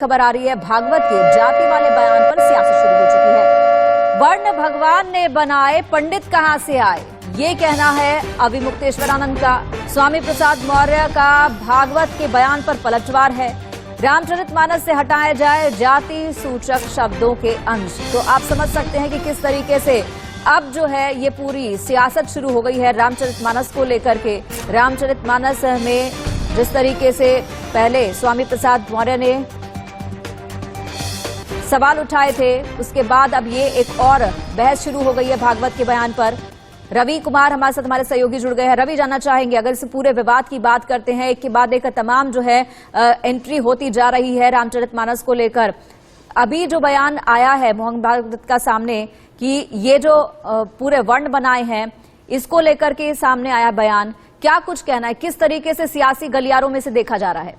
खबर आ रही है भागवत के जाति वाले बयान पर सियासत शुरू हो चुकी है। वर्ण भगवान ने बनाए, पंडित कहां से आए, ये कहना है अविमुक्तेश्वरानंद का। स्वामी प्रसाद मौर्य का भागवत के बयान पर पलटवार है। रामचरितमानस से हटाए जाए जाति सूचक शब्दों के अंश। तो आप समझ सकते हैं कि किस तरीके से अब जो है ये पूरी सियासत शुरू हो गई है रामचरितमानस को लेकर के। रामचरितमानस में जिस तरीके से पहले स्वामी प्रसाद मौर्य ने सवाल उठाए थे, उसके बाद अब ये एक और बहस शुरू हो गई है भागवत के बयान पर। रवि कुमार हमारे साथ, हमारे सहयोगी जुड़ गए हैं। रवि, जानना चाहेंगे, अगर इस पूरे विवाद की बात करते हैं, एक के बाद एक तमाम जो है एंट्री होती जा रही है रामचरितमानस को लेकर। अभी जो बयान आया है मोहन भागवत का सामने कि ये जो पूरे वर्ण बनाए हैं, इसको लेकर के सामने आया बयान, क्या कुछ कहना है, किस तरीके से सियासी गलियारों में से देखा जा रहा है?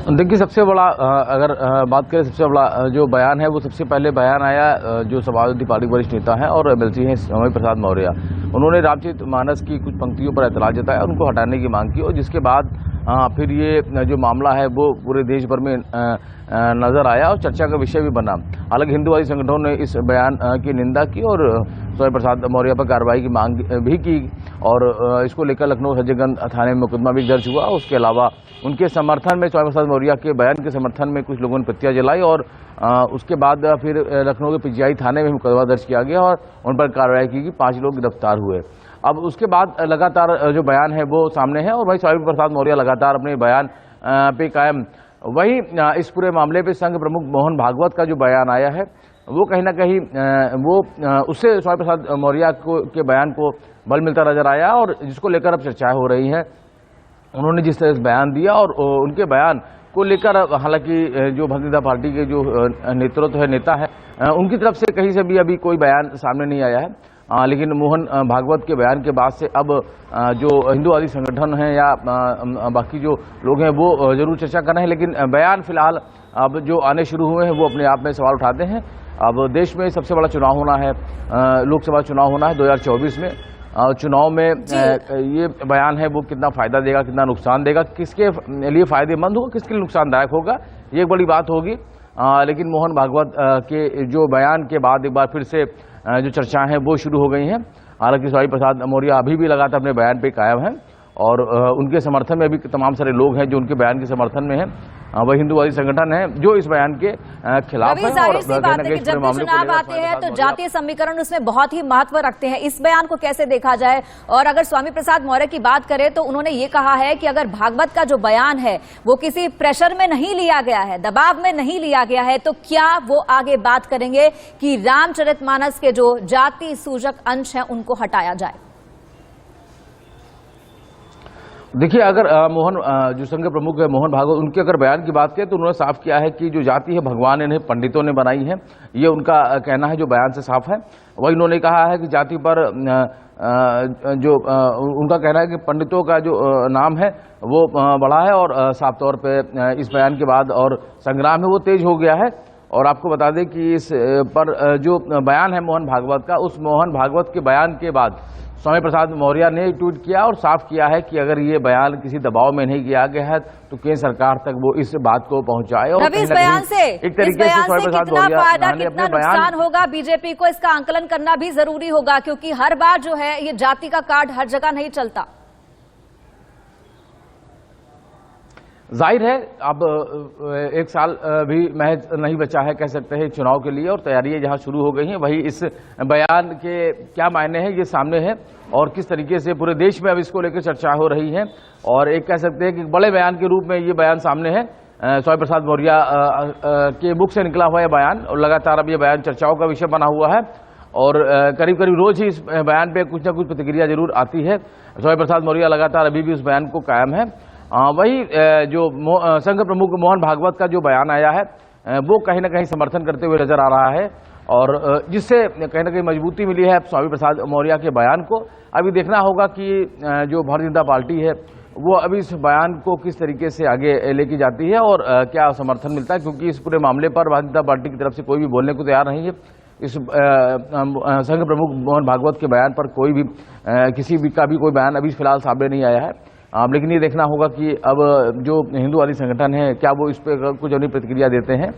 देखिए, सबसे बड़ा अगर बात करें, सबसे बड़ा जो बयान है वो सबसे पहले बयान आया जो समाजवादी पार्टी के वरिष्ठ नेता हैं और एमएलसी हैं स्वामी प्रसाद मौर्य। उन्होंने रामचरितमानस की कुछ पंक्तियों पर ऐतराज जताया, उनको हटाने की मांग की, और जिसके बाद फिर ये जो मामला है वो पूरे देश भर में नजर आया और चर्चा का विषय भी बना। हालांकि हिंदूवादी संगठनों ने इस बयान की निंदा की और स्वामी प्रसाद मौर्य पर कार्रवाई की मांग भी की, और इसको लेकर लखनऊ सज्जनगंज थाने में मुकदमा भी दर्ज हुआ। उसके अलावा उनके समर्थन में, स्वामी प्रसाद मौर्य के बयान के समर्थन में कुछ लोगों ने पत्तियां जलाई, और उसके बाद फिर लखनऊ के पीजीआई थाने में मुकदमा दर्ज किया गया और उन पर कार्रवाई की गई। 5 लोग गिरफ्तार हुए। अब उसके बाद लगातार जो बयान है वो सामने है, और वही स्वामी प्रसाद मौर्य लगातार अपने बयान पे कायम। वही इस पूरे मामले पे संघ प्रमुख मोहन भागवत का जो बयान आया है वो कहीं ना कहीं वो उससे स्वामी प्रसाद मौर्य के बयान को बल मिलता नजर आया, और जिसको लेकर अब चर्चाएं हो रही हैं। उन्होंने जिस तरह से बयान दिया और उनके बयान को लेकर, हालांकि जो भारतीय जनता पार्टी के जो नेतृत्व है, नेता है, उनकी तरफ से कहीं से भी अभी कोई बयान सामने नहीं आया है। लेकिन मोहन भागवत के बयान के बाद से अब जो हिंदूवादी संगठन हैं या बाकी जो लोग हैं वो जरूर चर्चा कर रहे हैं, लेकिन बयान फिलहाल अब जो आने शुरू हुए हैं वो अपने आप में सवाल उठाते हैं। अब देश में सबसे बड़ा चुनाव होना है, लोकसभा चुनाव होना है 2024 में। चुनाव में ये बयान है वो कितना फायदा देगा, कितना नुकसान देगा, किसके लिए फायदेमंद होगा, किसके लिए नुकसानदायक होगा, ये एक बड़ी बात होगी। लेकिन मोहन भागवत के जो बयान के बाद एक बार फिर से जो चर्चाएं हैं वो शुरू हो गई हैं। हालांकि स्वामी प्रसाद मौर्य अभी भी लगातार अपने बयान पे कायम हैं, और उनके समर्थन में भी तमाम सारे लोग हैं जो उनके बयान के समर्थन में हैं। वह हिंदूवादी संगठन है जो इस बयान के खिलाफ है। और जब भी चुनाव आते हैं तो जातीय समीकरण उसमें बहुत ही महत्व रखते हैं। इस बयान को कैसे देखा जाए? और अगर स्वामी प्रसाद मौर्य की बात करें तो उन्होंने ये कहा है कि अगर भागवत का जो बयान है वो किसी प्रेशर में नहीं लिया गया है, दबाव में नहीं लिया गया है, तो क्या वो आगे बात करेंगे कि रामचरितमानस के जो जाति सूचक अंश हैं उनको हटाया जाए? देखिए, अगर मोहन जो संघ प्रमुख है मोहन भागवत, उनके अगर बयान की बात करें तो उन्होंने साफ किया है कि जो जाति है भगवान इन्हें पंडितों ने बनाई है, ये उनका कहना है जो बयान से साफ है। वही उन्होंने कहा है कि जाति पर जो उनका कहना है कि पंडितों का जो नाम है वो बढ़ा है, और साफ तौर पे इस बयान के बाद और संग्राम है वो तेज हो गया है। और आपको बता दें कि इस पर जो बयान है मोहन भागवत का, उस मोहन भागवत के बयान के बाद स्वामी प्रसाद मौर्य ने ट्वीट किया और साफ किया है कि अगर ये बयान किसी दबाव में नहीं किया गया है तो केंद्र सरकार तक वो इस बात को पहुंचाए। और इस बयान से स्वामी प्रसाद मौर्य फायदा, कितना नुकसान होगा बीजेपी को, इसका आंकलन करना भी जरूरी होगा, क्योंकि हर बार जो है ये जाति का कार्ड हर जगह नहीं चलता। जाहिर है अब 1 साल भी महज नहीं बचा है, कह सकते हैं, चुनाव के लिए, और तैयारियां जहां शुरू हो गई हैं। वही इस बयान के क्या मायने हैं ये सामने है, और किस तरीके से पूरे देश में अब इसको लेकर चर्चा हो रही है। और एक कह सकते हैं कि बड़े बयान के रूप में ये बयान सामने है। स्वामी प्रसाद मौर्य के मुख से निकला हुआ है बयान, और लगातार अब ये बयान चर्चाओं का विषय बना हुआ है, और करीब करीब रोज ही इस बयान पे कुछ ना कुछ प्रतिक्रिया जरूर आती है। स्वामी प्रसाद मौर्य लगातार अभी भी उस बयान को कायम है। वही जो संघ प्रमुख मोहन भागवत का जो बयान आया है वो कहीं ना कहीं समर्थन करते हुए नजर आ रहा है, और जिससे कहीं ना कहीं मजबूती मिली है स्वामी प्रसाद मौर्य के बयान को। अभी देखना होगा कि जो भारतीय जनता पार्टी है वो अभी इस बयान को किस तरीके से आगे लेके जाती है और क्या समर्थन मिलता है, क्योंकि इस पूरे मामले पर भारतीय जनता पार्टी की तरफ से कोई भी बोलने को तैयार नहीं है। इस संघ प्रमुख मोहन भागवत के बयान पर कोई भी किसी भी का भी कोई बयान अभी फिलहाल सामने नहीं आया है। लेकिन ये देखना होगा कि अब जो हिंदूवादी संगठन है क्या वो इस पर कुछ अपनी प्रतिक्रिया देते हैं।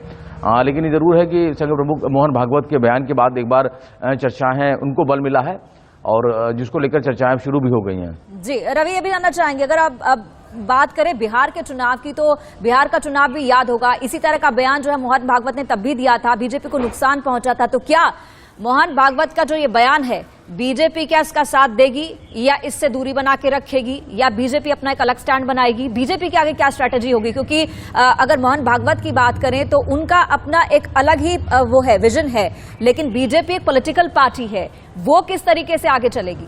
लेकिन ये जरूर है कि संघ प्रमुख मोहन भागवत के बयान के बाद एक बार चर्चाएं उनको बल मिला है और जिसको लेकर चर्चाएं शुरू भी हो गई हैं। जी रवि, ये भी जानना चाहेंगे, अगर आप अब बात करें बिहार के चुनाव की तो बिहार का चुनाव भी याद होगा, इसी तरह का बयान जो है मोहन भागवत ने तब भी दिया था, बीजेपी को नुकसान पहुंचा था। तो क्या मोहन भागवत का जो ये बयान है बीजेपी क्या इसका साथ देगी या इससे दूरी बना के रखेगी या बीजेपी अपना एक अलग स्टैंड बनाएगी? बीजेपी के आगे क्या स्ट्रैटेजी होगी? क्योंकि अगर मोहन भागवत की बात करें तो उनका अपना एक अलग ही वो है, विजन है, लेकिन बीजेपी एक पॉलिटिकल पार्टी है, वो किस तरीके से आगे चलेगी?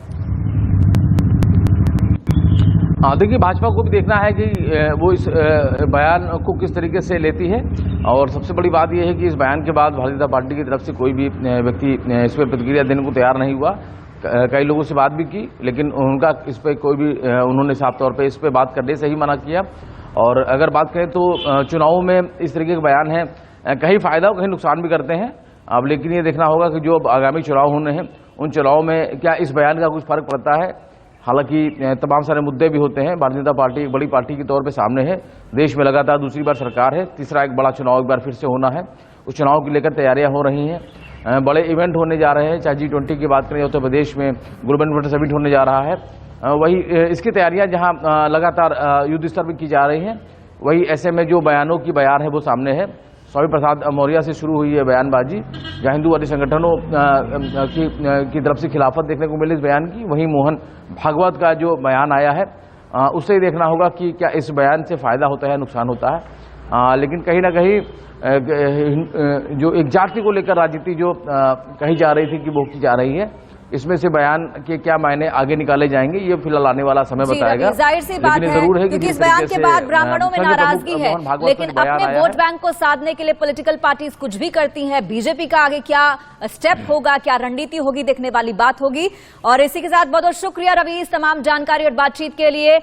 देखिए, भाजपा को भी देखना है कि वो इस बयान को किस तरीके से लेती है और सबसे बड़ी बात यह है कि इस बयान के बाद भारतीय जनता पार्टी की तरफ से कोई भी व्यक्ति इस पर प्रतिक्रिया देने को तैयार नहीं हुआ। कई लोगों से बात भी की लेकिन उनका इस पर कोई भी उन्होंने साफ तौर पे इस पर बात करने से ही मना किया। और अगर बात करें तो चुनावों में इस तरीके के बयान हैं कहीं फायदा और कहीं नुकसान भी करते हैं। अब लेकिन ये देखना होगा कि जो आगामी चुनाव होने हैं उन चुनाव में क्या इस बयान का कुछ फर्क पड़ता है। हालांकि तमाम सारे मुद्दे भी होते हैं। भारतीय जनता पार्टी एक बड़ी पार्टी के तौर पे सामने है, देश में लगातार दूसरी बार सरकार है, तीसरा एक बड़ा चुनाव एक बार फिर से होना है, उस चुनाव को लेकर तैयारियां हो रही हैं। बड़े इवेंट होने जा रहे हैं, चाहे G20 की बात करें उत्तर प्रदेश में ग्लोबल इन्वेस्टर समिट होने जा रहा है, वही इसकी तैयारियां जहां लगातार युद्ध स्तर पर की जा रही हैं, वही ऐसे में जो बयानों की बयान है वो सामने है। स्वामी प्रसाद मौर्य से शुरू हुई है बयानबाजी, जहाँ हिंदूवादी संगठनों की तरफ से खिलाफत देखने को मिली इस बयान की, वहीं मोहन भागवत का जो बयान आया है उससे ही देखना होगा कि क्या इस बयान से फायदा होता है नुकसान होता है। लेकिन कहीं ना कहीं जो एक जाति को लेकर राजनीति जो कही जा रही थी कि वो की जा रही है, इसमें से बयान के क्या मायने आगे निकाले जाएंगे ये फिलहाल आने वाला समय बताएगा। जाहिर सी बात है जरूर है क्योंकि इस बयान के बाद ब्राह्मणों में नाराजगी है, लेकिन अपने वोट बैंक को साधने के लिए पॉलिटिकल पार्टीज कुछ भी करती हैं। बीजेपी का आगे क्या स्टेप होगा, क्या रणनीति होगी, देखने वाली बात होगी। और इसी के साथ बहुत बहुत शुक्रिया रवि इस तमाम जानकारी और बातचीत के लिए।